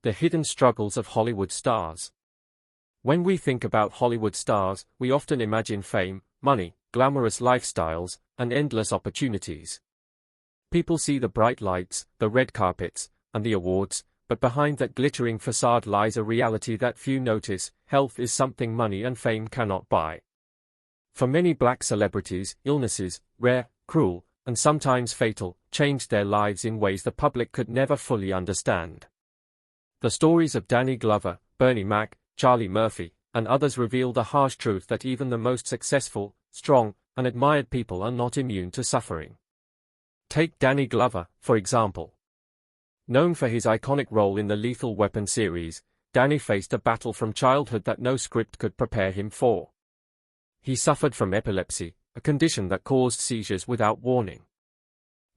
The hidden struggles of Hollywood stars. When we think about Hollywood stars, we often imagine fame, money, glamorous lifestyles, and endless opportunities. People see the bright lights, the red carpets, and the awards, but behind that glittering facade lies a reality that few notice. Health is something money and fame cannot buy. For many black celebrities, illnesses, rare, cruel, and sometimes fatal, changed their lives in ways the public could never fully understand. The stories of Danny Glover, Bernie Mac, Charlie Murphy, and others reveal the harsh truth that even the most successful, strong, and admired people are not immune to suffering. Take Danny Glover, for example. Known for his iconic role in the Lethal Weapon series, Danny faced a battle from childhood that no script could prepare him for. He suffered from epilepsy, a condition that caused seizures without warning.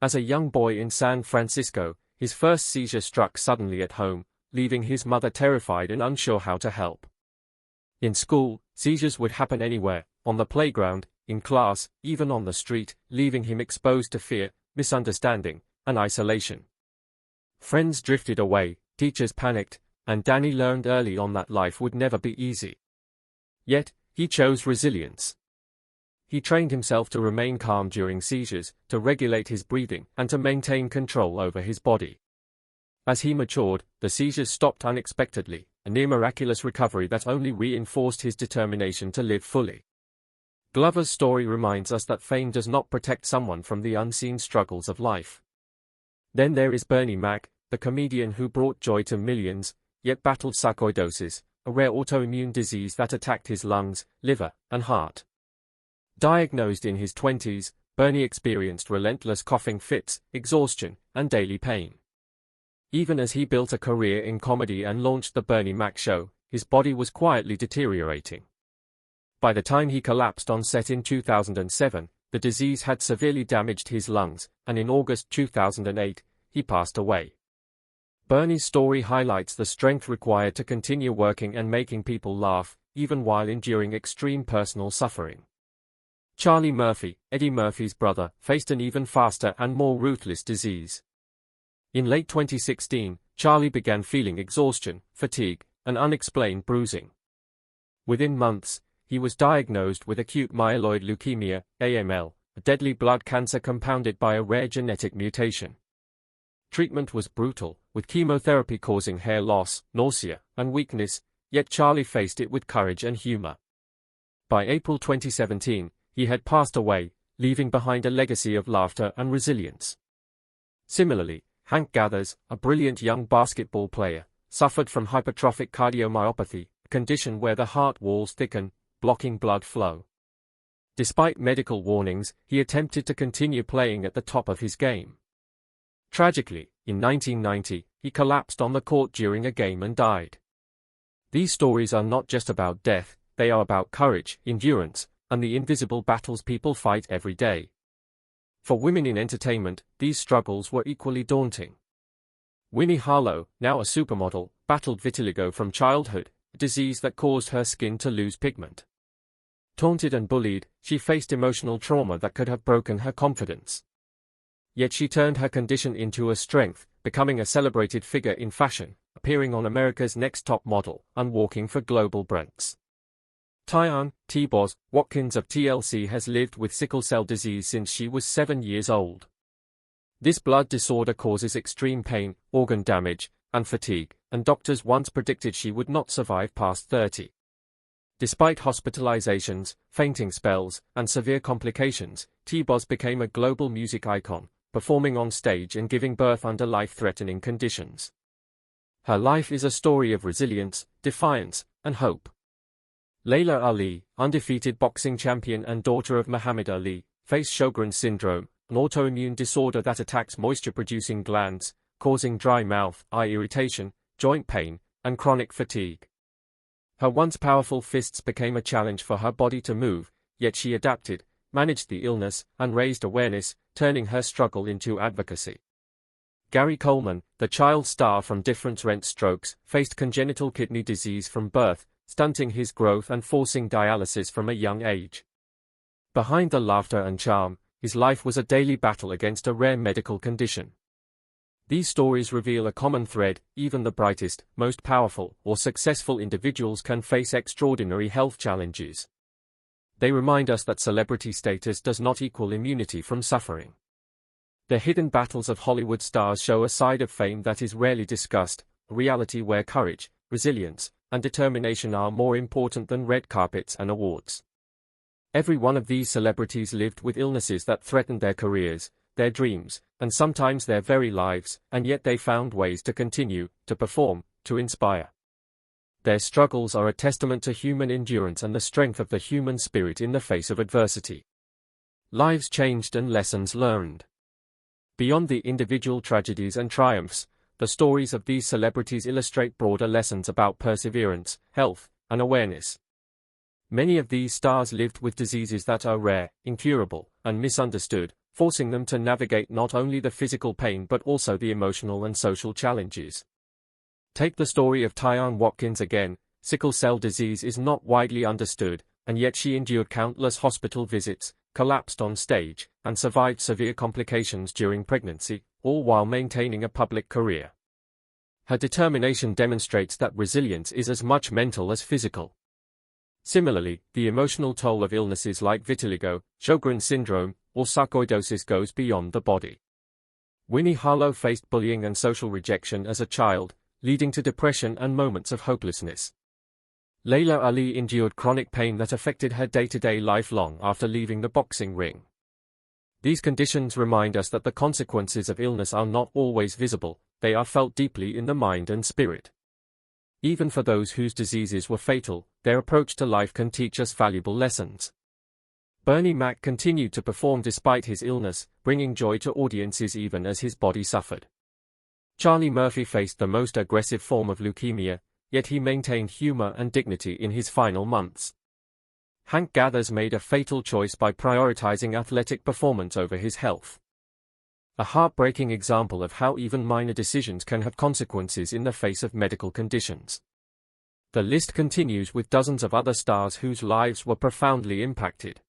As a young boy in San Francisco, his first seizure struck suddenly at home, leaving his mother terrified and unsure how to help. In school, seizures would happen anywhere, on the playground, in class, even on the street, leaving him exposed to fear, misunderstanding, and isolation. Friends drifted away, teachers panicked, and Danny learned early on that life would never be easy. Yet, he chose resilience. He trained himself to remain calm during seizures, to regulate his breathing, and to maintain control over his body. As he matured, the seizures stopped unexpectedly, a near-miraculous recovery that only reinforced his determination to live fully. Glover's story reminds us that fame does not protect someone from the unseen struggles of life. Then there is Bernie Mac, the comedian who brought joy to millions, yet battled sarcoidosis, a rare autoimmune disease that attacked his lungs, liver, and heart. Diagnosed in his 20s, Bernie experienced relentless coughing fits, exhaustion, and daily pain. Even as he built a career in comedy and launched the Bernie Mac Show, his body was quietly deteriorating. By the time he collapsed on set in 2007, the disease had severely damaged his lungs, and in August 2008, he passed away. Bernie's story highlights the strength required to continue working and making people laugh, even while enduring extreme personal suffering. Charlie Murphy, Eddie Murphy's brother, faced an even faster and more ruthless disease. In late 2016, Charlie began feeling exhaustion, fatigue, and unexplained bruising. Within months, he was diagnosed with acute myeloid leukemia, AML, a deadly blood cancer compounded by a rare genetic mutation. Treatment was brutal, with chemotherapy causing hair loss, nausea, and weakness, yet Charlie faced it with courage and humor. By April 2017, he had passed away, leaving behind a legacy of laughter and resilience. Similarly, Hank Gathers, a brilliant young basketball player, suffered from hypertrophic cardiomyopathy, a condition where the heart walls thicken, blocking blood flow. Despite medical warnings, he attempted to continue playing at the top of his game. Tragically, in 1990, he collapsed on the court during a game and died. These stories are not just about death, they are about courage, endurance, and the invisible battles people fight every day. For women in entertainment, these struggles were equally daunting. Winnie Harlow, now a supermodel, battled vitiligo from childhood, a disease that caused her skin to lose pigment. Taunted and bullied, she faced emotional trauma that could have broken her confidence. Yet she turned her condition into a strength, becoming a celebrated figure in fashion, appearing on America's Next Top Model, and walking for global brands. Tian T-Boz Watkins of TLC has lived with sickle cell disease since she was 7 years old. This blood disorder causes extreme pain, organ damage, and fatigue, and doctors once predicted she would not survive past 30. Despite hospitalizations, fainting spells, and severe complications, T-Boz became a global music icon, performing on stage and giving birth under life-threatening conditions. Her life is a story of resilience, defiance, and hope. Layla Ali, undefeated boxing champion and daughter of Muhammad Ali, faced Sjogren's syndrome, an autoimmune disorder that attacks moisture-producing glands, causing dry mouth, eye irritation, joint pain, and chronic fatigue. Her once powerful fists became a challenge for her body to move, yet she adapted, managed the illness, and raised awareness, turning her struggle into advocacy. Gary Coleman, the child star from Different Rent Strokes, faced congenital kidney disease from birth, stunting his growth and forcing dialysis from a young age. Behind the laughter and charm, his life was a daily battle against a rare medical condition. These stories reveal a common thread: even the brightest, most powerful, or successful individuals can face extraordinary health challenges. They remind us that celebrity status does not equal immunity from suffering. The hidden battles of Hollywood stars show a side of fame that is rarely discussed, a reality where courage, resilience, and determination are more important than red carpets and awards. Every one of these celebrities lived with illnesses that threatened their careers, their dreams, and sometimes their very lives, and yet they found ways to continue, to perform, to inspire. Their struggles are a testament to human endurance and the strength of the human spirit in the face of adversity. Lives changed and lessons learned. Beyond the individual tragedies and triumphs, the stories of these celebrities illustrate broader lessons about perseverance, health, and awareness. Many of these stars lived with diseases that are rare, incurable, and misunderstood, forcing them to navigate not only the physical pain but also the emotional and social challenges. Take the story of Diane Watkins again. Sickle cell disease is not widely understood, and yet she endured countless hospital visits, collapsed on stage, and survived severe complications during pregnancy, all while maintaining a public career. Her determination demonstrates that resilience is as much mental as physical. Similarly, the emotional toll of illnesses like vitiligo, Sjogren's syndrome, or sarcoidosis goes beyond the body. Winnie Harlow faced bullying and social rejection as a child, leading to depression and moments of hopelessness. Layla Ali endured chronic pain that affected her day-to-day life long after leaving the boxing ring. These conditions remind us that the consequences of illness are not always visible, they are felt deeply in the mind and spirit. Even for those whose diseases were fatal, their approach to life can teach us valuable lessons. Bernie Mac continued to perform despite his illness, bringing joy to audiences even as his body suffered. Charlie Murphy faced the most aggressive form of leukemia, yet he maintained humor and dignity in his final months. Hank Gathers made a fatal choice by prioritizing athletic performance over his health. A heartbreaking example of how even minor decisions can have consequences in the face of medical conditions. The list continues with dozens of other stars whose lives were profoundly impacted.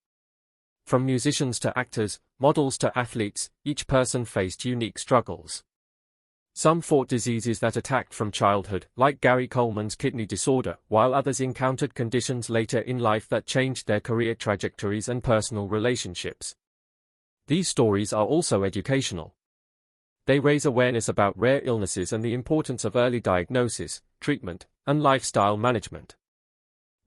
From musicians to actors, models to athletes, each person faced unique struggles. Some fought diseases that attacked from childhood, like Gary Coleman's kidney disorder, while others encountered conditions later in life that changed their career trajectories and personal relationships. These stories are also educational. They raise awareness about rare illnesses and the importance of early diagnosis, treatment, and lifestyle management.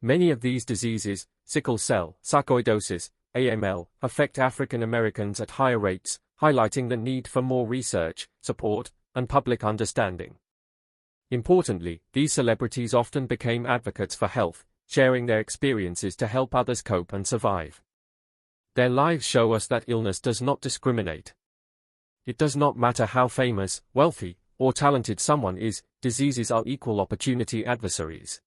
Many of these diseases, sickle cell, sarcoidosis, AML, affect African Americans at higher rates, highlighting the need for more research, support, and public understanding. Importantly, these celebrities often became advocates for health, sharing their experiences to help others cope and survive. Their lives show us that illness does not discriminate. It does not matter how famous, wealthy, or talented someone is, diseases are equal opportunity adversaries.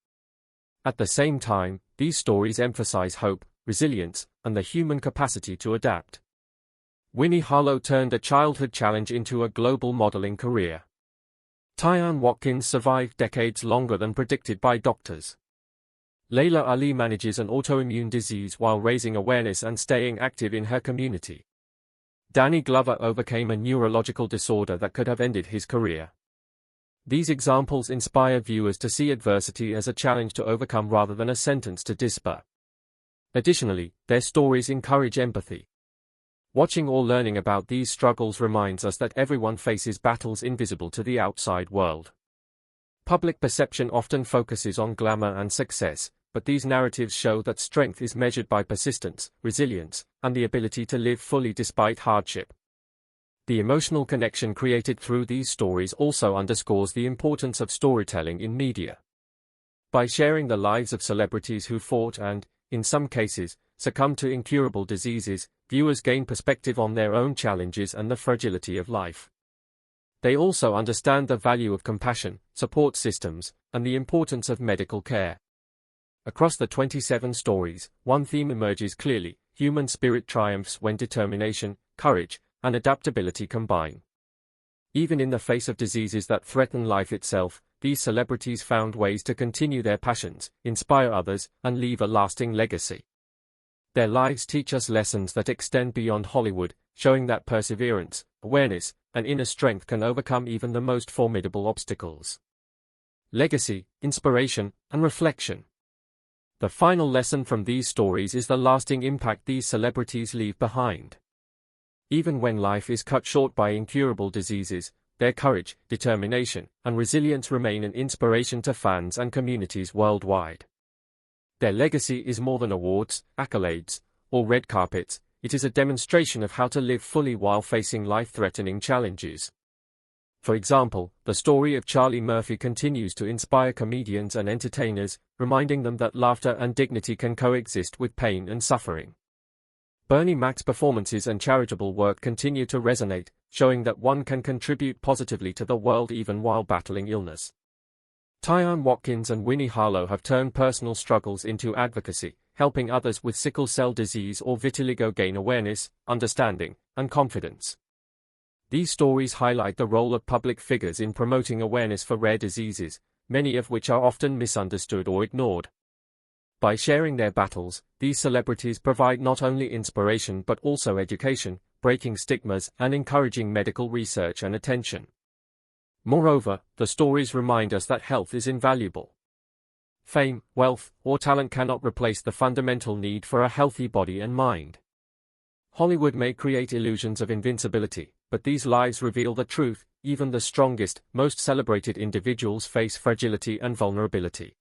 At the same time, these stories emphasize hope, resilience, and the human capacity to adapt. Winnie Harlow turned a childhood challenge into a global modeling career. Diane Watkins survived decades longer than predicted by doctors. Layla Ali manages an autoimmune disease while raising awareness and staying active in her community. Danny Glover overcame a neurological disorder that could have ended his career. These examples inspire viewers to see adversity as a challenge to overcome rather than a sentence to despair. Additionally, their stories encourage empathy. Watching or learning about these struggles reminds us that everyone faces battles invisible to the outside world. Public perception often focuses on glamour and success, but these narratives show that strength is measured by persistence, resilience, and the ability to live fully despite hardship. The emotional connection created through these stories also underscores the importance of storytelling in media. By sharing the lives of celebrities who fought and, in some cases, succumbed to incurable diseases, viewers gain perspective on their own challenges and the fragility of life. They also understand the value of compassion, support systems, and the importance of medical care. Across the 27 stories, one theme emerges clearly: human spirit triumphs when determination, courage, and adaptability combine. Even in the face of diseases that threaten life itself, these celebrities found ways to continue their passions, inspire others, and leave a lasting legacy. Their lives teach us lessons that extend beyond Hollywood, showing that perseverance, awareness, and inner strength can overcome even the most formidable obstacles. Legacy, inspiration, and reflection. The final lesson from these stories is the lasting impact these celebrities leave behind. Even when life is cut short by incurable diseases, their courage, determination, and resilience remain an inspiration to fans and communities worldwide. Their legacy is more than awards, accolades, or red carpets. It is a demonstration of how to live fully while facing life-threatening challenges. For example, the story of Charlie Murphy continues to inspire comedians and entertainers, reminding them that laughter and dignity can coexist with pain and suffering. Bernie Mac's performances and charitable work continue to resonate, showing that one can contribute positively to the world even while battling illness. Tyon Watkins and Winnie Harlow have turned personal struggles into advocacy, helping others with sickle cell disease or vitiligo gain awareness, understanding, and confidence. These stories highlight the role of public figures in promoting awareness for rare diseases, many of which are often misunderstood or ignored. By sharing their battles, these celebrities provide not only inspiration but also education, breaking stigmas and encouraging medical research and attention. Moreover, the stories remind us that health is invaluable. Fame, wealth, or talent cannot replace the fundamental need for a healthy body and mind. Hollywood may create illusions of invincibility, but these lives reveal the truth. Even the strongest, most celebrated individuals face fragility and vulnerability.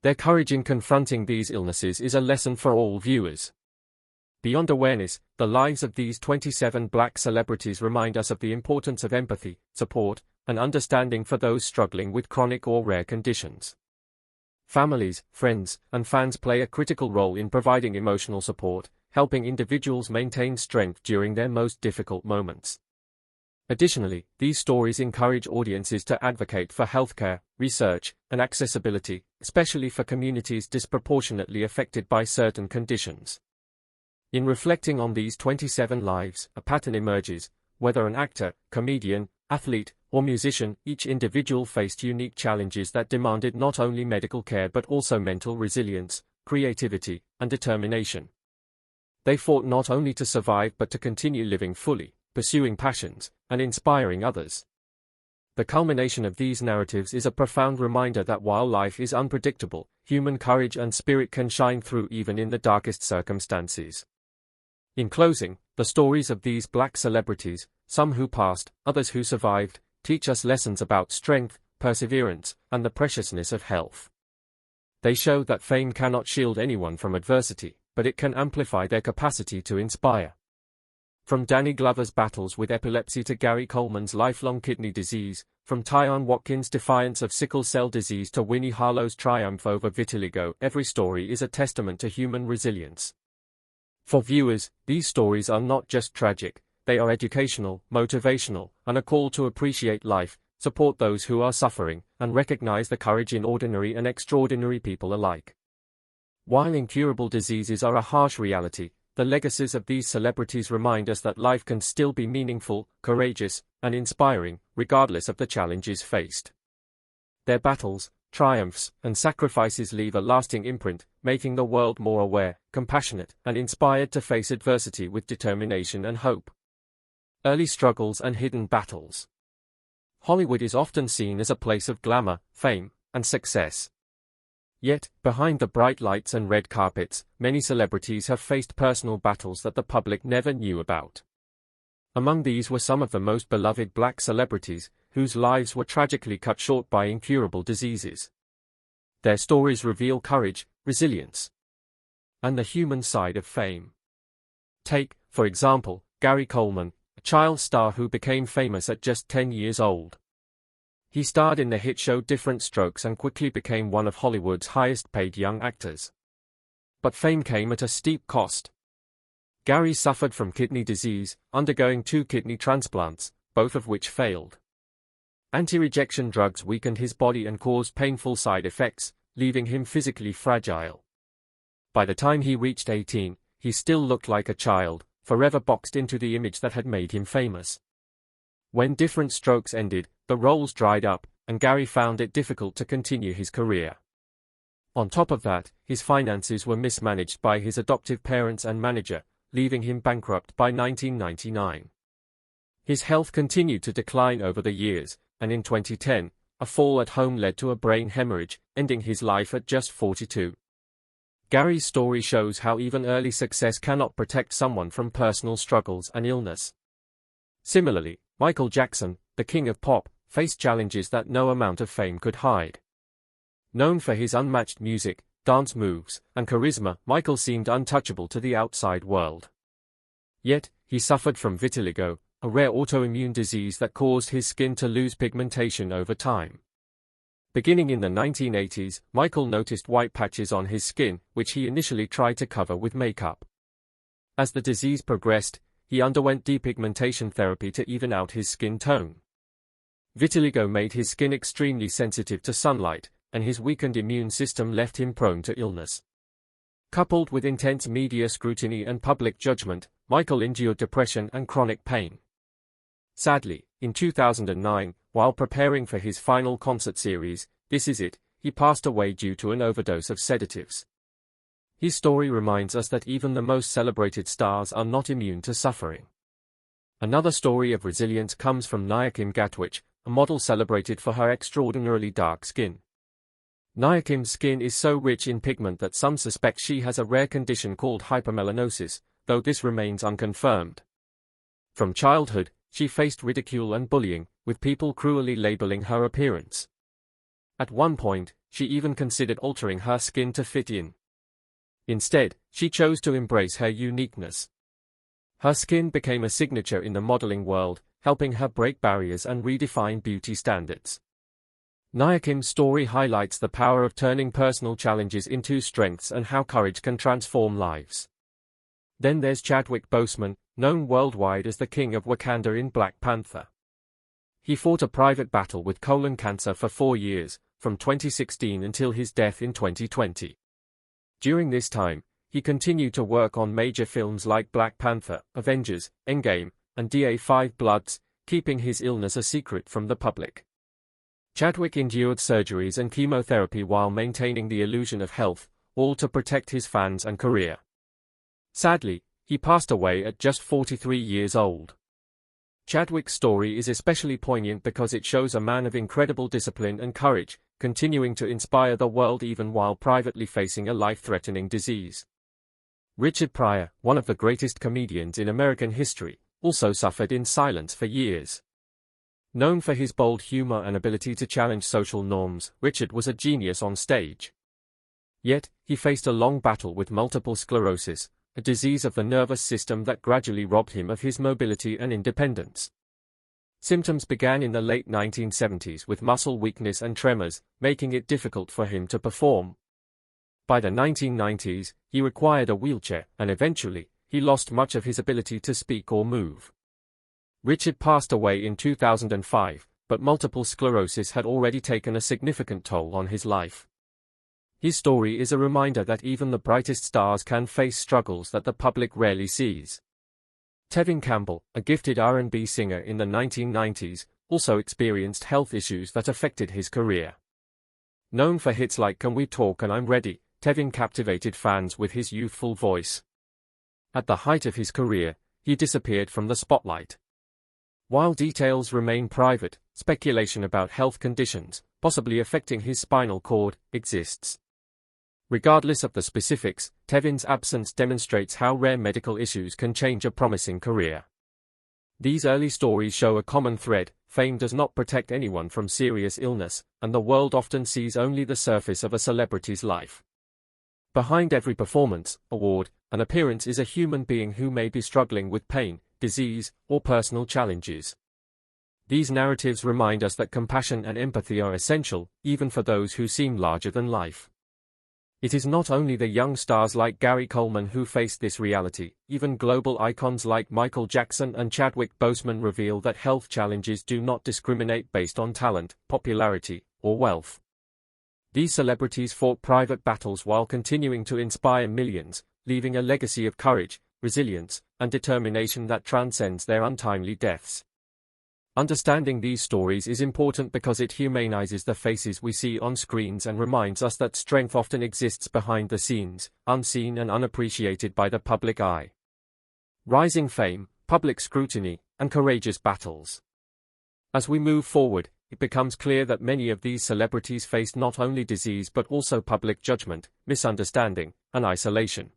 Their courage in confronting these illnesses is a lesson for all viewers. Beyond awareness, the lives of these 27 Black celebrities remind us of the importance of empathy, support, and understanding for those struggling with chronic or rare conditions. Families, friends, and fans play a critical role in providing emotional support, helping individuals maintain strength during their most difficult moments. Additionally, these stories encourage audiences to advocate for healthcare, research, and accessibility, especially for communities disproportionately affected by certain conditions. In reflecting on these 27 lives, a pattern emerges. Whether an actor, comedian, athlete, or musician, each individual faced unique challenges that demanded not only medical care but also mental resilience, creativity, and determination. They fought not only to survive but to continue living fully, pursuing passions, and inspiring others. The culmination of these narratives is a profound reminder that while life is unpredictable, human courage and spirit can shine through even in the darkest circumstances. In closing, the stories of these Black celebrities, some who passed, others who survived, teach us lessons about strength, perseverance, and the preciousness of health. They show that fame cannot shield anyone from adversity, but it can amplify their capacity to inspire. From Danny Glover's battles with epilepsy to Gary Coleman's lifelong kidney disease, from Tyon Watkins' defiance of sickle cell disease to Winnie Harlow's triumph over vitiligo, every story is a testament to human resilience. For viewers, these stories are not just tragic, they are educational, motivational, and a call to appreciate life, support those who are suffering, and recognize the courage in ordinary and extraordinary people alike. While incurable diseases are a harsh reality, the legacies of these celebrities remind us that life can still be meaningful, courageous, and inspiring, regardless of the challenges faced. Their battles, triumphs, and sacrifices leave a lasting imprint, making the world more aware, compassionate, and inspired to face adversity with determination and hope. Early struggles and hidden battles. Hollywood is often seen as a place of glamour, fame, and success. Yet, behind the bright lights and red carpets, many celebrities have faced personal battles that the public never knew about. Among these were some of the most beloved Black celebrities, whose lives were tragically cut short by incurable diseases. Their stories reveal courage, resilience, and the human side of fame. Take, for example, Gary Coleman, a child star who became famous at just 10 years old. He starred in the hit show Different Strokes and quickly became one of Hollywood's highest-paid young actors. But fame came at a steep cost. Gary suffered from kidney disease, undergoing 2 kidney transplants, both of which failed. Anti-rejection drugs weakened his body and caused painful side effects, leaving him physically fragile. By the time he reached 18, he still looked like a child, forever boxed into the image that had made him famous. When Different Strokes ended, the roles dried up, and Gary found it difficult to continue his career. On top of that, his finances were mismanaged by his adoptive parents and manager, leaving him bankrupt by 1999. His health continued to decline over the years, and in 2010, a fall at home led to a brain hemorrhage, ending his life at just 42. Gary's story shows how even early success cannot protect someone from personal struggles and illness. Similarly, Michael Jackson, the king of pop, faced challenges that no amount of fame could hide. Known for his unmatched music, dance moves, and charisma, Michael seemed untouchable to the outside world. Yet, he suffered from vitiligo, a rare autoimmune disease that caused his skin to lose pigmentation over time. Beginning in the 1980s, Michael noticed white patches on his skin, which he initially tried to cover with makeup. As the disease progressed, he underwent depigmentation therapy to even out his skin tone. Vitiligo made his skin extremely sensitive to sunlight, and his weakened immune system left him prone to illness. Coupled with intense media scrutiny and public judgment, Michael endured depression and chronic pain. Sadly, in 2009, while preparing for his final concert series, This Is It, he passed away due to an overdose of sedatives. His story reminds us that even the most celebrated stars are not immune to suffering. Another story of resilience comes from Kim Gatwich, a model celebrated for her extraordinarily dark skin. Kim's skin is so rich in pigment that some suspect she has a rare condition called hypermelanosis, though this remains unconfirmed. From childhood, she faced ridicule and bullying, with people cruelly labeling her appearance. At one point, she even considered altering her skin to fit in. Instead, she chose to embrace her uniqueness. Her skin became a signature in the modeling world, helping her break barriers and redefine beauty standards. Kim's story highlights the power of turning personal challenges into strengths and how courage can transform lives. Then there's Chadwick Boseman, known worldwide as the King of Wakanda in Black Panther. He fought a private battle with colon cancer for 4 years, from 2016 until his death in 2020. During this time, he continued to work on major films like Black Panther, Avengers, Endgame, and Da5 Bloods, keeping his illness a secret from the public. Chadwick endured surgeries and chemotherapy while maintaining the illusion of health, all to protect his fans and career. Sadly, he passed away at just 43 years old. Chadwick's story is especially poignant because it shows a man of incredible discipline and courage, continuing to inspire the world even while privately facing a life-threatening disease. Richard Pryor, one of the greatest comedians in American history, also suffered in silence for years. Known for his bold humor and ability to challenge social norms, Richard was a genius on stage. Yet, he faced a long battle with multiple sclerosis, a disease of the nervous system that gradually robbed him of his mobility and independence. Symptoms began in the late 1970s with muscle weakness and tremors, making it difficult for him to perform. By the 1990s, he required a wheelchair, and eventually, he lost much of his ability to speak or move. Richard passed away in 2005, but multiple sclerosis had already taken a significant toll on his life. His story is a reminder that even the brightest stars can face struggles that the public rarely sees. Tevin Campbell, a gifted R&B singer in the 1990s, also experienced health issues that affected his career. Known for hits like Can We Talk and I'm Ready, Tevin captivated fans with his youthful voice. At the height of his career, he disappeared from the spotlight. While details remain private, speculation about health conditions, possibly affecting his spinal cord, exists. Regardless of the specifics, Tevin's absence demonstrates how rare medical issues can change a promising career. These early stories show a common thread: fame does not protect anyone from serious illness, and the world often sees only the surface of a celebrity's life. Behind every performance, award, and appearance is a human being who may be struggling with pain, disease, or personal challenges. These narratives remind us that compassion and empathy are essential, even for those who seem larger than life. It is not only the young stars like Gary Coleman who face this reality, even global icons like Michael Jackson and Chadwick Boseman reveal that health challenges do not discriminate based on talent, popularity, or wealth. These celebrities fought private battles while continuing to inspire millions, leaving a legacy of courage, resilience, and determination that transcends their untimely deaths. Understanding these stories is important because it humanizes the faces we see on screens and reminds us that strength often exists behind the scenes, unseen and unappreciated by the public eye. Rising fame, public scrutiny, and courageous battles. As we move forward, it becomes clear that many of these celebrities faced not only disease but also public judgment, misunderstanding, and isolation.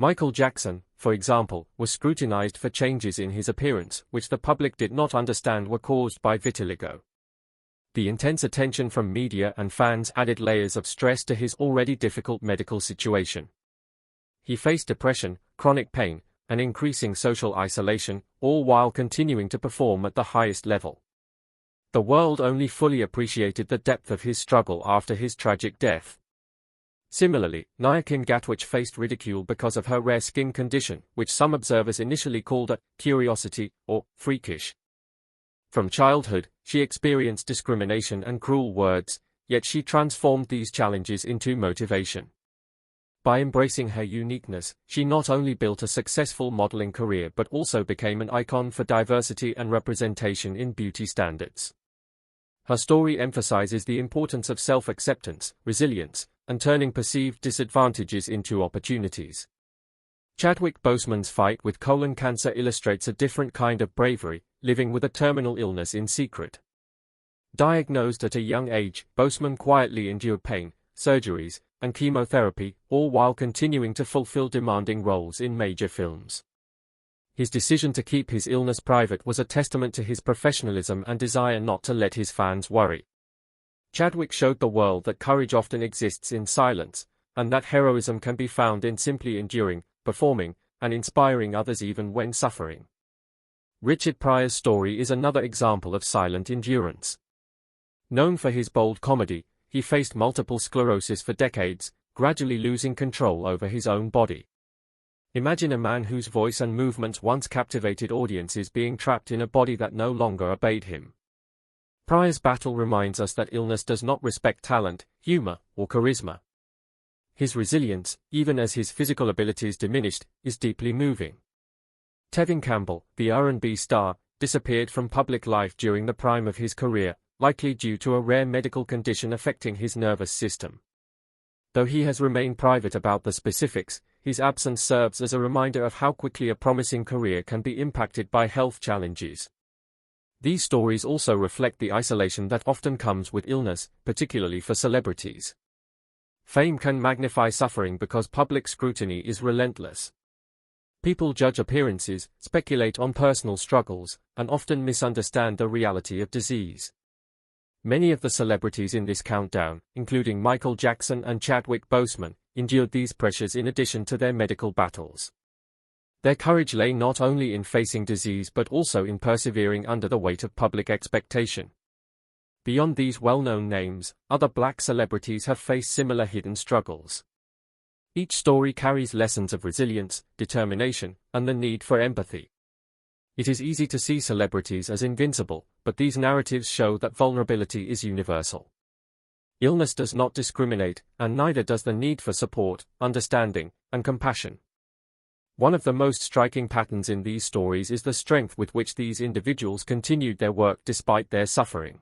Michael Jackson, for example, was scrutinized for changes in his appearance which the public did not understand were caused by vitiligo. The intense attention from media and fans added layers of stress to his already difficult medical situation. He faced depression, chronic pain, and increasing social isolation, all while continuing to perform at the highest level. The world only fully appreciated the depth of his struggle after his tragic death. Similarly, Nia Kim Gatwich faced ridicule because of her rare skin condition, which some observers initially called a curiosity or freakish. From childhood, she experienced discrimination and cruel words, yet she transformed these challenges into motivation. By embracing her uniqueness, she not only built a successful modeling career but also became an icon for diversity and representation in beauty standards. Her story emphasizes the importance of self-acceptance, resilience, and turning perceived disadvantages into opportunities. Chadwick Boseman's fight with colon cancer illustrates a different kind of bravery, living with a terminal illness in secret. Diagnosed at a young age, Boseman quietly endured pain, surgeries, and chemotherapy, all while continuing to fulfill demanding roles in major films. His decision to keep his illness private was a testament to his professionalism and desire not to let his fans worry. Chadwick showed the world that courage often exists in silence, and that heroism can be found in simply enduring, performing, and inspiring others even when suffering. Richard Pryor's story is another example of silent endurance. Known for his bold comedy, he faced multiple sclerosis for decades, gradually losing control over his own body. Imagine a man whose voice and movements once captivated audiences being trapped in a body that no longer obeyed him. Pryor's battle reminds us that illness does not respect talent, humor, or charisma. His resilience, even as his physical abilities diminished, is deeply moving. Tevin Campbell, the R&B star, disappeared from public life during the prime of his career, likely due to a rare medical condition affecting his nervous system. Though he has remained private about the specifics, his absence serves as a reminder of how quickly a promising career can be impacted by health challenges. These stories also reflect the isolation that often comes with illness, particularly for celebrities. Fame can magnify suffering because public scrutiny is relentless. People judge appearances, speculate on personal struggles, and often misunderstand the reality of disease. Many of the celebrities in this countdown, including Michael Jackson and Chadwick Boseman, endured these pressures in addition to their medical battles. Their courage lay not only in facing disease but also in persevering under the weight of public expectation. Beyond these well-known names, other black celebrities have faced similar hidden struggles. Each story carries lessons of resilience, determination, and the need for empathy. It is easy to see celebrities as invincible, but these narratives show that vulnerability is universal. Illness does not discriminate, and neither does the need for support, understanding, and compassion. One of the most striking patterns in these stories is the strength with which these individuals continued their work despite their suffering.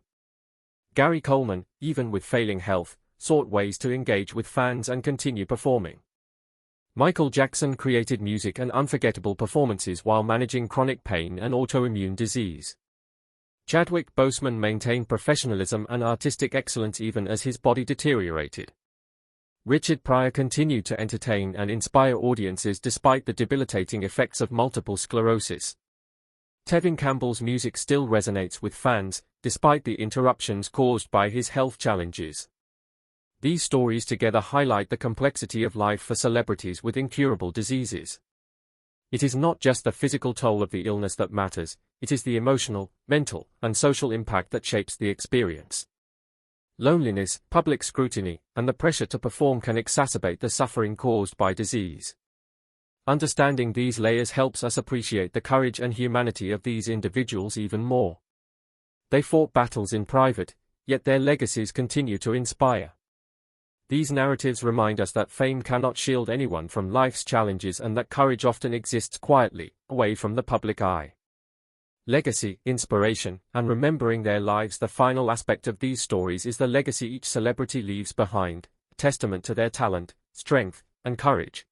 Gary Coleman, even with failing health, sought ways to engage with fans and continue performing. Michael Jackson created music and unforgettable performances while managing chronic pain and autoimmune disease. Chadwick Boseman maintained professionalism and artistic excellence even as his body deteriorated. Richard Pryor continued to entertain and inspire audiences despite the debilitating effects of multiple sclerosis. Tevin Campbell's music still resonates with fans, despite the interruptions caused by his health challenges. These stories together highlight the complexity of life for celebrities with incurable diseases. It is not just the physical toll of the illness that matters, it is the emotional, mental, and social impact that shapes the experience. Loneliness, public scrutiny, and the pressure to perform can exacerbate the suffering caused by disease. Understanding these layers helps us appreciate the courage and humanity of these individuals even more. They fought battles in private, yet their legacies continue to inspire. These narratives remind us that fame cannot shield anyone from life's challenges and that courage often exists quietly, away from the public eye. Legacy, inspiration, and remembering their lives. The final aspect of these stories is the legacy each celebrity leaves behind, a testament to their talent, strength, and courage.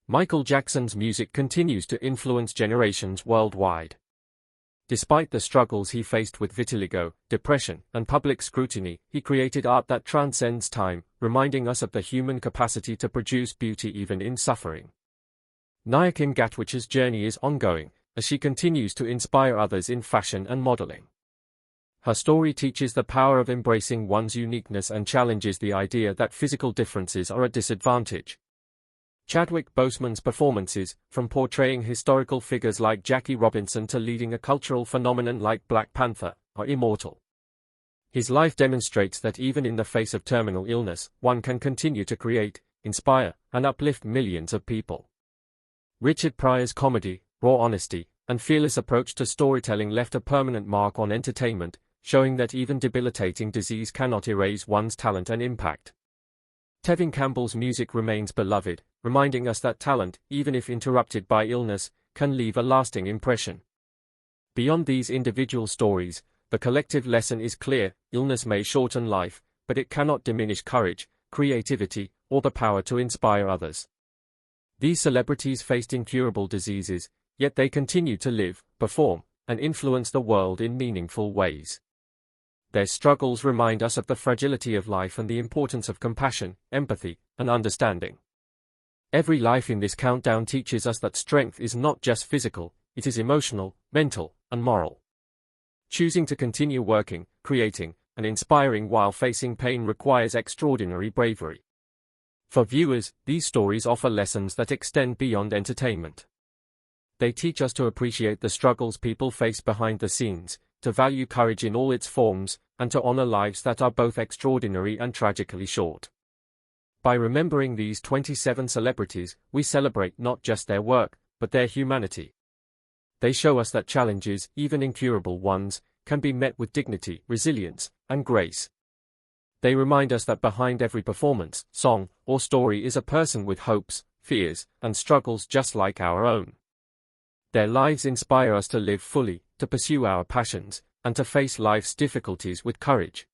Michael Jackson's music continues to influence generations worldwide. Despite the struggles he faced with vitiligo, depression, and public scrutiny, he created art that transcends time, reminding us of the human capacity to produce beauty even in suffering. Nia Kim Gatwich's journey is ongoing, as she continues to inspire others in fashion and modeling. Her story teaches the power of embracing one's uniqueness and challenges the idea that physical differences are a disadvantage. Chadwick Boseman's performances, from portraying historical figures like Jackie Robinson to leading a cultural phenomenon like Black Panther, are immortal. His life demonstrates that even in the face of terminal illness, one can continue to create, inspire, and uplift millions of people. Richard Pryor's comedy, raw honesty, and fearless approach to storytelling left a permanent mark on entertainment, showing that even debilitating disease cannot erase one's talent and impact. Tevin Campbell's music remains beloved, reminding us that talent, even if interrupted by illness, can leave a lasting impression. Beyond these individual stories, the collective lesson is clear: illness may shorten life, but it cannot diminish courage, creativity, or the power to inspire others. These celebrities faced incurable diseases, yet they continue to live, perform, and influence the world in meaningful ways. Their struggles remind us of the fragility of life and the importance of compassion, empathy, and understanding. Every life in this countdown teaches us that strength is not just physical, it is emotional, mental, and moral. Choosing to continue working, creating, and inspiring while facing pain requires extraordinary bravery. For viewers, these stories offer lessons that extend beyond entertainment. They teach us to appreciate the struggles people face behind the scenes, to value courage in all its forms, and to honor lives that are both extraordinary and tragically short. By remembering these 27 celebrities, we celebrate not just their work, but their humanity. They show us that challenges, even incurable ones, can be met with dignity, resilience, and grace. They remind us that behind every performance, song, or story is a person with hopes, fears, and struggles just like our own. Their lives inspire us to live fully, to pursue our passions, and to face life's difficulties with courage.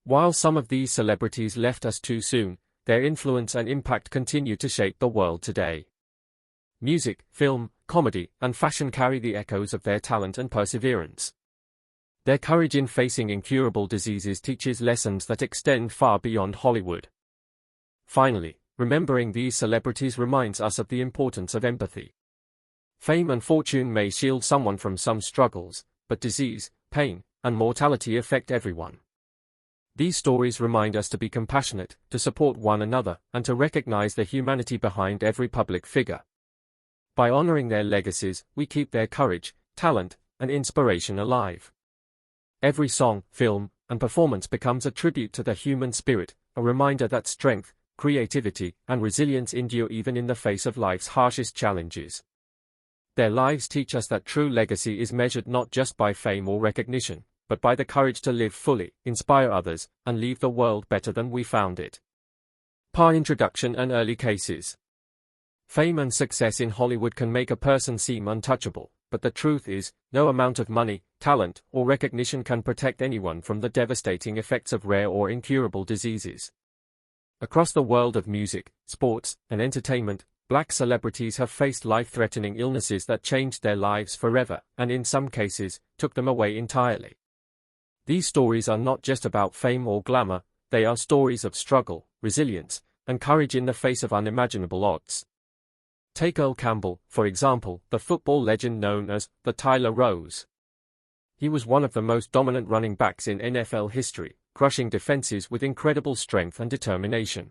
While some of these celebrities left us too soon, their influence and impact continue to shape the world today. Music, film, comedy, and fashion carry the echoes of their talent and perseverance. Their courage in facing incurable diseases teaches lessons that extend far beyond Hollywood. Finally, remembering these celebrities reminds us of the importance of empathy. Fame and fortune may shield someone from some struggles, but disease, pain, and mortality affect everyone. These stories remind us to be compassionate, to support one another, and to recognize the humanity behind every public figure. By honoring their legacies, we keep their courage, talent, and inspiration alive. Every song, film, and performance becomes a tribute to the human spirit, a reminder that strength, creativity, and resilience endure even in the face of life's harshest challenges. Their lives teach us that true legacy is measured not just by fame or recognition, but by the courage to live fully, inspire others, and leave the world better than we found it. Introduction and early cases. Fame and success in Hollywood can make a person seem untouchable, but the truth is, no amount of money, talent, or recognition can protect anyone from the devastating effects of rare or incurable diseases. Across the world of music, sports, and entertainment, Black celebrities have faced life-threatening illnesses that changed their lives forever, and in some cases, took them away entirely. These stories are not just about fame or glamour, they are stories of struggle, resilience, and courage in the face of unimaginable odds. Take Earl Campbell, for example, the football legend known as the Tyler Rose. He was one of the most dominant running backs in NFL history, crushing defenses with incredible strength and determination.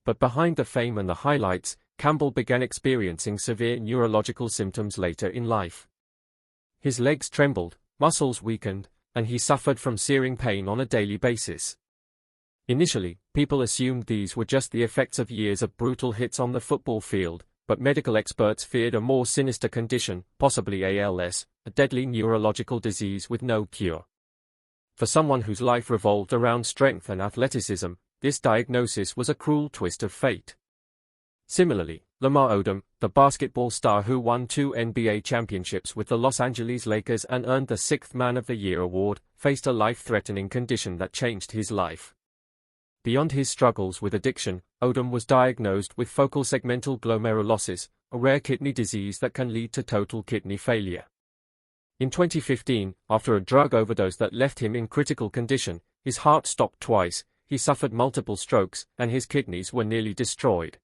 But behind the fame and the highlights, Campbell began experiencing severe neurological symptoms later in life. His legs trembled, muscles weakened, and he suffered from searing pain on a daily basis. Initially, people assumed these were just the effects of years of brutal hits on the football field, but medical experts feared a more sinister condition, possibly ALS, a deadly neurological disease with no cure. For someone whose life revolved around strength and athleticism, this diagnosis was a cruel twist of fate. Similarly, Lamar Odom, the basketball star who won 2 NBA championships with the Los Angeles Lakers and earned the 6th Man of the Year award, faced a life-threatening condition that changed his life. Beyond his struggles with addiction, Odom was diagnosed with focal segmental glomerulosis, a rare kidney disease that can lead to total kidney failure. In 2015, after a drug overdose that left him in critical condition, his heart stopped twice, he suffered multiple strokes, and his kidneys were nearly destroyed.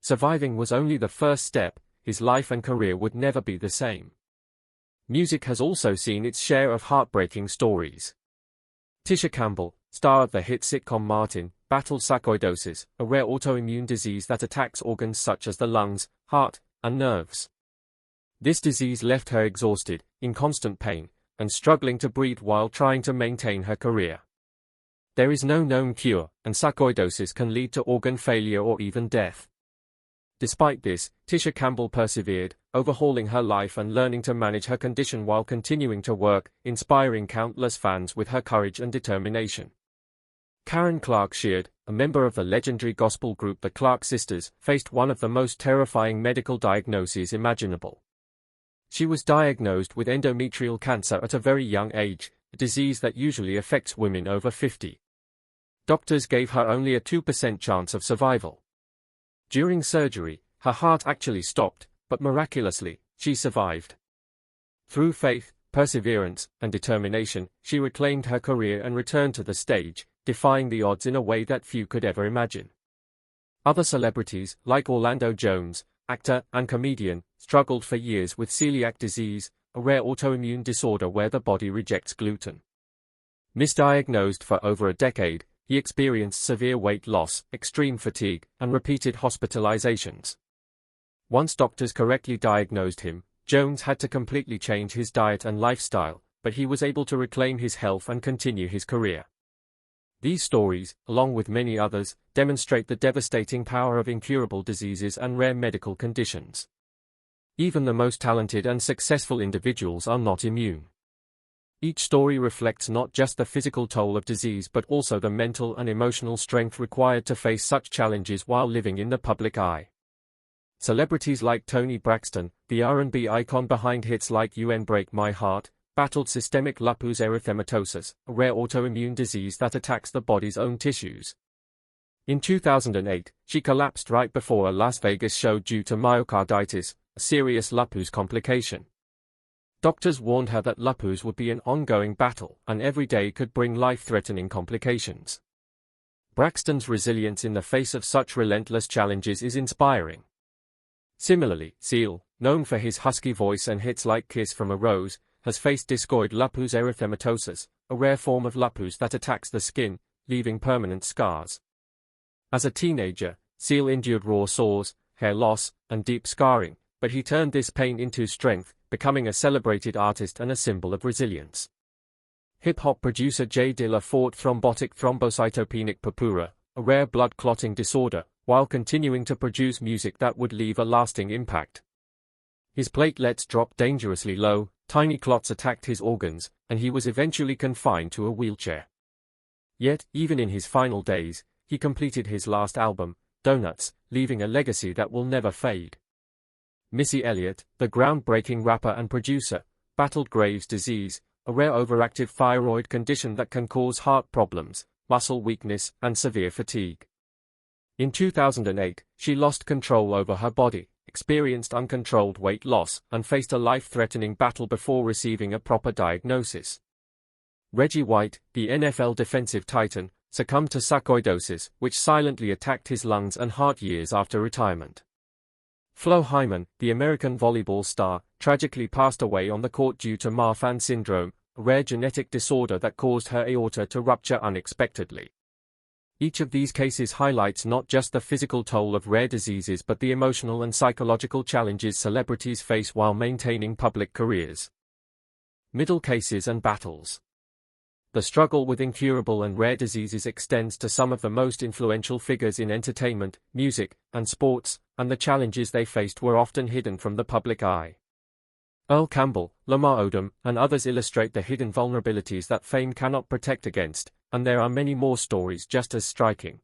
Surviving was only the first step, his life and career would never be the same. Music has also seen its share of heartbreaking stories. Tisha Campbell, star of the hit sitcom Martin, battled sarcoidosis, a rare autoimmune disease that attacks organs such as the lungs, heart, and nerves. This disease left her exhausted, in constant pain, and struggling to breathe while trying to maintain her career. There is no known cure, and sarcoidosis can lead to organ failure or even death. Despite this, Tisha Campbell persevered, overhauling her life and learning to manage her condition while continuing to work, inspiring countless fans with her courage and determination. Karen Clark Sheard, a member of the legendary gospel group the Clark Sisters, faced one of the most terrifying medical diagnoses imaginable. She was diagnosed with endometrial cancer at a very young age, a disease that usually affects women over 50. Doctors gave her only a 2% chance of survival. During surgery, her heart actually stopped, but miraculously, she survived. Through faith, perseverance, and determination, she reclaimed her career and returned to the stage, defying the odds in a way that few could ever imagine. Other celebrities, like Orlando Jones, actor and comedian, struggled for years with celiac disease, a rare autoimmune disorder where the body rejects gluten. Misdiagnosed for over a decade, he experienced severe weight loss, extreme fatigue, and repeated hospitalizations. Once doctors correctly diagnosed him, Jones had to completely change his diet and lifestyle, but he was able to reclaim his health and continue his career. These stories, along with many others, demonstrate the devastating power of incurable diseases and rare medical conditions. Even the most talented and successful individuals are not immune. Each story reflects not just the physical toll of disease but also the mental and emotional strength required to face such challenges while living in the public eye. Celebrities like Toni Braxton, the R&B icon behind hits like You and Break My Heart, battled systemic lupus erythematosus, a rare autoimmune disease that attacks the body's own tissues. In 2008, she collapsed right before a Las Vegas show due to myocarditis, a serious lupus complication. Doctors warned her that lupus would be an ongoing battle, and every day could bring life-threatening complications. Braxton's resilience in the face of such relentless challenges is inspiring. Similarly, Seal, known for his husky voice and hits like Kiss from a Rose, has faced discoid lupus erythematosus, a rare form of lupus that attacks the skin, leaving permanent scars. As a teenager, Seal endured raw sores, hair loss, and deep scarring, but he turned this pain into strength, becoming a celebrated artist and a symbol of resilience. Hip-hop producer Jay Dilla fought thrombotic thrombocytopenic purpura, a rare blood clotting disorder, while continuing to produce music that would leave a lasting impact. His platelets dropped dangerously low, tiny clots attacked his organs, and he was eventually confined to a wheelchair. Yet, even in his final days, he completed his last album, Donuts, leaving a legacy that will never fade. Missy Elliott, the groundbreaking rapper and producer, battled Graves' disease, a rare overactive thyroid condition that can cause heart problems, muscle weakness, and severe fatigue. In 2008, she lost control over her body, experienced uncontrolled weight loss, and faced a life-threatening battle before receiving a proper diagnosis. Reggie White, the NFL defensive titan, succumbed to sarcoidosis, which silently attacked his lungs and heart years after retirement. Flo Hyman, the American volleyball star, tragically passed away on the court due to Marfan syndrome, a rare genetic disorder that caused her aorta to rupture unexpectedly. Each of these cases highlights not just the physical toll of rare diseases but the emotional and psychological challenges celebrities face while maintaining public careers. Middle cases and battles. The struggle with incurable and rare diseases extends to some of the most influential figures in entertainment, music, and sports, and the challenges they faced were often hidden from the public eye. Earl Campbell, Lamar Odom, and others illustrate the hidden vulnerabilities that fame cannot protect against, and there are many more stories just as striking.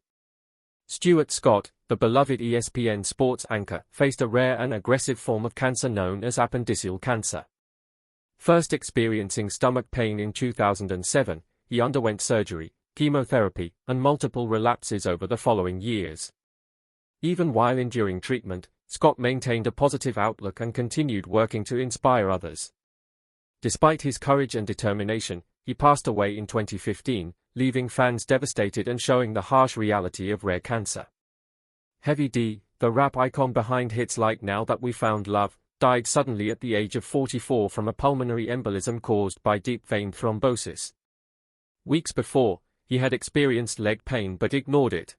Stuart Scott, the beloved ESPN sports anchor, faced a rare and aggressive form of cancer known as appendiceal cancer. First experiencing stomach pain in 2007, he underwent surgery, chemotherapy, and multiple relapses over the following years. Even while enduring treatment, Scott maintained a positive outlook and continued working to inspire others. Despite his courage and determination, he passed away in 2015, leaving fans devastated and showing the harsh reality of rare cancer. Heavy D, the rap icon behind hits like Now That We Found Love, died suddenly at the age of 44 from a pulmonary embolism caused by deep vein thrombosis. Weeks before, he had experienced leg pain but ignored it.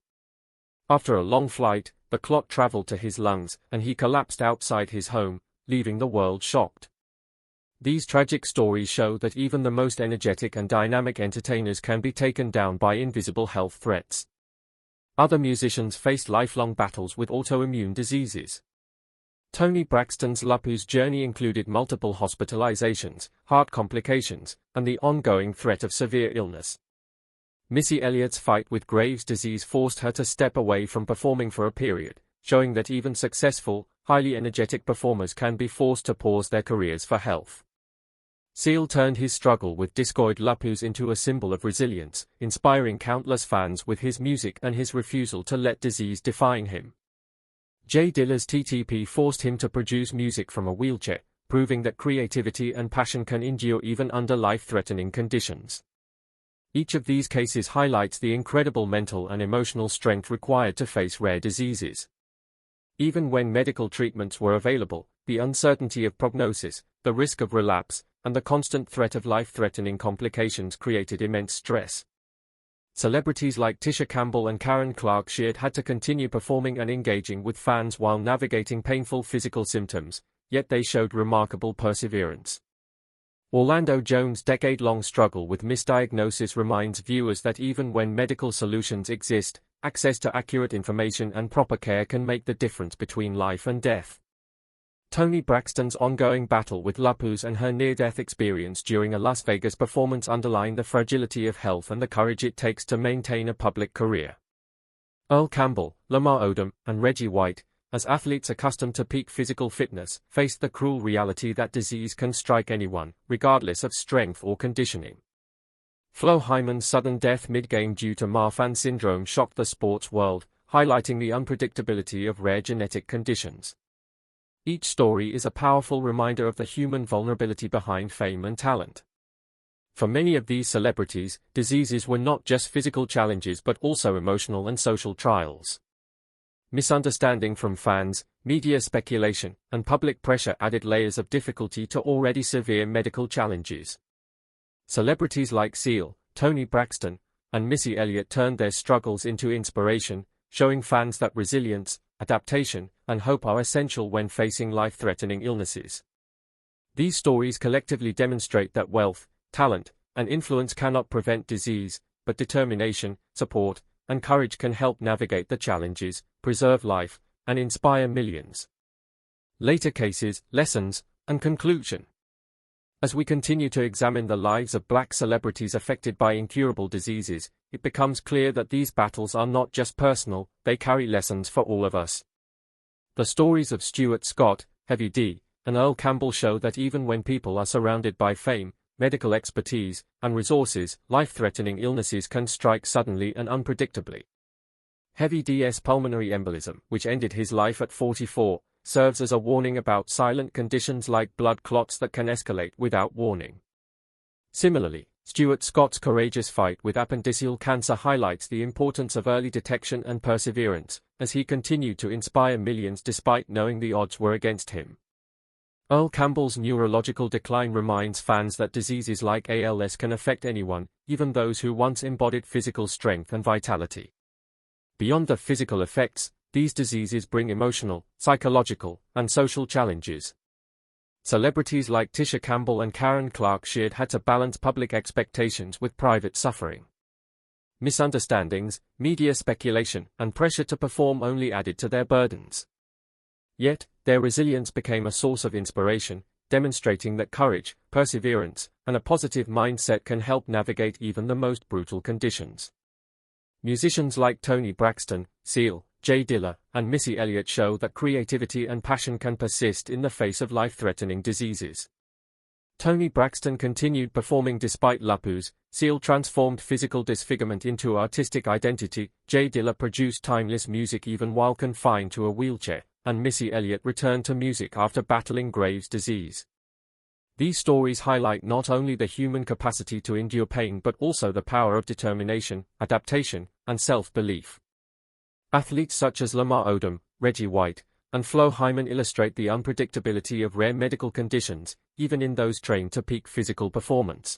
After a long flight, the clot traveled to his lungs, and he collapsed outside his home, leaving the world shocked. These tragic stories show that even the most energetic and dynamic entertainers can be taken down by invisible health threats. Other musicians faced lifelong battles with autoimmune diseases. Toni Braxton's lupus journey included multiple hospitalizations, heart complications, and the ongoing threat of severe illness. Missy Elliott's fight with Graves' disease forced her to step away from performing for a period, showing that even successful, highly energetic performers can be forced to pause their careers for health. Seal turned his struggle with discoid lupus into a symbol of resilience, inspiring countless fans with his music and his refusal to let disease define him. Jay Dilla's TTP forced him to produce music from a wheelchair, proving that creativity and passion can endure even under life-threatening conditions. Each of these cases highlights the incredible mental and emotional strength required to face rare diseases. Even when medical treatments were available, the uncertainty of prognosis, the risk of relapse, and the constant threat of life-threatening complications created immense stress. Celebrities like Tisha Campbell and Karen Clark Sheard had to continue performing and engaging with fans while navigating painful physical symptoms, yet they showed remarkable perseverance. Orlando Jones' decade-long struggle with misdiagnosis reminds viewers that even when medical solutions exist, access to accurate information and proper care can make the difference between life and death. Toni Braxton's ongoing battle with lupus and her near-death experience during a Las Vegas performance underline the fragility of health and the courage it takes to maintain a public career. Earl Campbell, Lamar Odom, and Reggie White, as athletes accustomed to peak physical fitness, faced the cruel reality that disease can strike anyone, regardless of strength or conditioning. Flo Hyman's sudden death mid-game due to Marfan syndrome shocked the sports world, highlighting the unpredictability of rare genetic conditions. Each story is a powerful reminder of the human vulnerability behind fame and talent. For many of these celebrities, diseases were not just physical challenges but also emotional and social trials. Misunderstanding from fans, media speculation, and public pressure added layers of difficulty to already severe medical challenges. Celebrities like Seal, Toni Braxton, and Missy Elliott turned their struggles into inspiration, showing fans that resilience, adaptation, and hope are essential when facing life-threatening illnesses. These stories collectively demonstrate that wealth, talent, and influence cannot prevent disease, but determination, support, and courage can help navigate the challenges, preserve life, and inspire millions. Later cases, lessons, and conclusion. As we continue to examine the lives of Black celebrities affected by incurable diseases, it becomes clear that these battles are not just personal, they carry lessons for all of us. The stories of Stuart Scott, Heavy D, and Earl Campbell show that even when people are surrounded by fame, medical expertise, and resources, life-threatening illnesses can strike suddenly and unpredictably. Heavy D's pulmonary embolism, which ended his life at 44, serves as a warning about silent conditions like blood clots that can escalate without warning. Similarly, Stuart Scott's courageous fight with appendiceal cancer highlights the importance of early detection and perseverance, as he continued to inspire millions despite knowing the odds were against him. Earl Campbell's neurological decline reminds fans that diseases like ALS can affect anyone, even those who once embodied physical strength and vitality. Beyond the physical effects, these diseases bring emotional, psychological, and social challenges. Celebrities like Tisha Campbell and Karen Clark Sheard had to balance public expectations with private suffering. Misunderstandings, media speculation, and pressure to perform only added to their burdens. Yet, their resilience became a source of inspiration, demonstrating that courage, perseverance, and a positive mindset can help navigate even the most brutal conditions. Musicians like Tony Braxton, Seal, Jay Dilla, and Missy Elliott show that creativity and passion can persist in the face of life-threatening diseases. Tony Braxton continued performing despite lupus, Seal transformed physical disfigurement into artistic identity, Jay Dilla produced timeless music even while confined to a wheelchair, and Missy Elliott returned to music after battling Graves' disease. These stories highlight not only the human capacity to endure pain but also the power of determination, adaptation, and self-belief. Athletes such as Lamar Odom, Reggie White, and Flo Hyman illustrate the unpredictability of rare medical conditions, even in those trained to peak physical performance.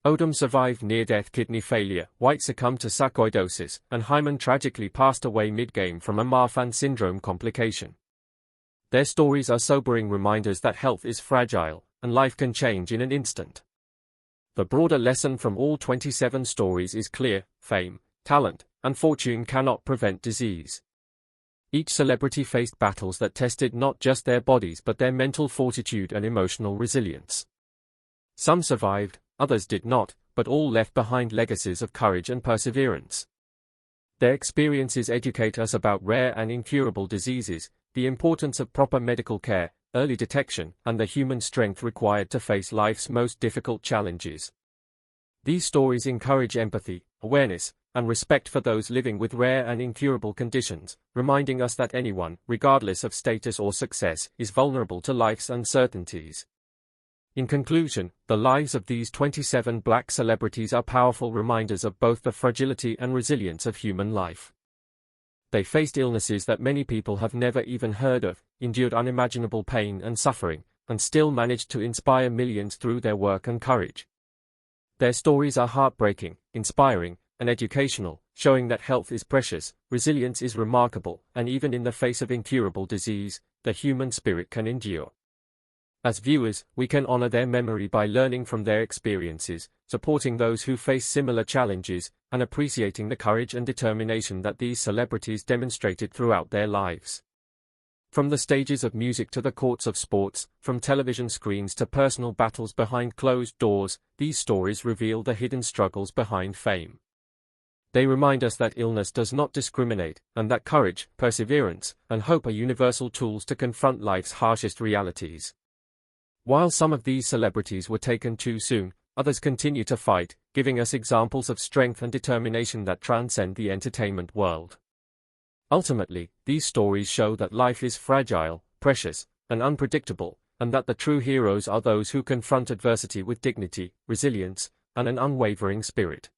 Odom survived near-death kidney failure, White succumbed to sarcoidosis, and Hyman tragically passed away mid-game from a Marfan syndrome complication. Their stories are sobering reminders that health is fragile, and life can change in an instant. The broader lesson from all 27 stories is clear: fame, talent, and fortune cannot prevent disease. Each celebrity faced battles that tested not just their bodies but their mental fortitude and emotional resilience. Some survived, others did not, but all left behind legacies of courage and perseverance. Their experiences educate us about rare and incurable diseases, the importance of proper medical care, early detection, and the human strength required to face life's most difficult challenges. These stories encourage empathy, awareness, and respect for those living with rare and incurable conditions, reminding us that anyone, regardless of status or success, is vulnerable to life's uncertainties. In conclusion, the lives of these 27 Black celebrities are powerful reminders of both the fragility and resilience of human life. They faced illnesses that many people have never even heard of, endured unimaginable pain and suffering, and still managed to inspire millions through their work and courage. Their stories are heartbreaking, inspiring, and educational, showing that health is precious, resilience is remarkable, and even in the face of incurable disease, the human spirit can endure. As viewers, we can honor their memory by learning from their experiences, supporting those who face similar challenges, and appreciating the courage and determination that these celebrities demonstrated throughout their lives. From the stages of music to the courts of sports, from television screens to personal battles behind closed doors, these stories reveal the hidden struggles behind fame. They remind us that illness does not discriminate, and that courage, perseverance, and hope are universal tools to confront life's harshest realities. While some of these celebrities were taken too soon, others continue to fight, giving us examples of strength and determination that transcend the entertainment world. Ultimately, these stories show that life is fragile, precious, and unpredictable, and that the true heroes are those who confront adversity with dignity, resilience, and an unwavering spirit.